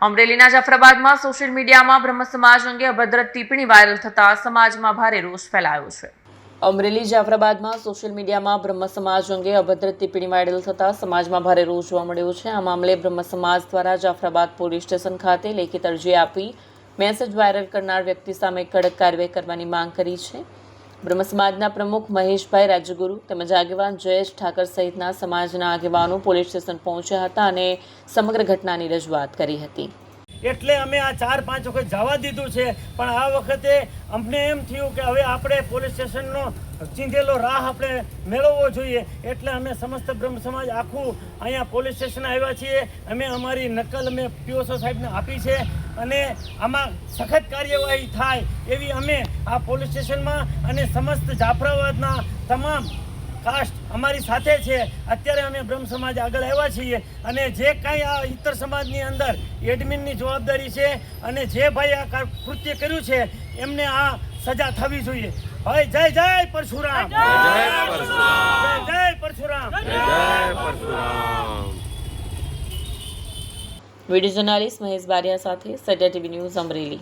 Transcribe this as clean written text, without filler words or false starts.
અમરેલીના જાફરાબાદમાં સોશિયલ મીડિયામાં બ્રહ્મ સમાજ અંગે અભદ્ર ટિપ્પણી વાયરલ થતા સમાજમાં ભારે રોષ ફેલાયો છે। અમરેલી જાફરાબાદમાં સોશિયલ મીડિયામાં બ્રહ્મ સમાજ અંગે અભદ્ર ટિપ્પણી વાયરલ થતા સમાજમાં ભારે રોષ જોવા મળ્યો છે। આ મામલે બ્રહ્મ સમાજ દ્વારા જાફરાબાદ પોલીસ સ્ટેશન ખાતે લેખિત અરજી આપી મેસેજ વાયરલ કરનાર વ્યક્તિ સામે કડક કાર્યવાહી કરવાની માંગ કરી છે। બ્રહ્મ સમાજના પ્રમુખ મહેશભાઈ રાજ્યગુરુ તેમજ આગેવાન જયેશ ઠાકર સહિતના સમાજના આગેવાનો પોલીસ સ્ટેશન પહોંચ્યા હતા અને સમગ્ર ઘટનાની રજૂઆત કરી હતી। એટલે અમે આ 4-5 વખત જવા દીધું છે, પણ આ વખતે અમને એમ થયું કે હવે આપણે પોલીસ સ્ટેશનનો ચીંધેલો રાહ આપણે મેળવવો જોઈએ, એટલે અમે સમસ્ત બ્રહ્મ સમાજ આખું અહીંયા પોલીસ સ્ટેશન આવ્યા છીએ। અમે અમારી નકલ અમે પીઓસો સાહેબને આપી છે અને આમાં સખત કાર્યવાહી થાય એવી અમે આ પોલીસ સ્ટેશનમાં અને સમસ્ત જાફરાબાદના તમામ કાસ્ટ અમારી સાથે છે। અત્યારે અમે બ્રહ્મ સમાજ આગળ આવ્યા છીએ અને જે કાંઈ આ ઇતર સમાજની અંદર એડમિનની જવાબદારી છે અને જે ભાઈ આ કૃત્ય કર્યું છે એમને આ સજા થવી જોઈએ। ભાઈ જય જય પરશુરામ, જય પરશુરામ। વિડીયો જર્નાલિસ્ટ મહેશ બારિયા સાથે સત્ય ટીવી ન્યૂઝ અમરેલી।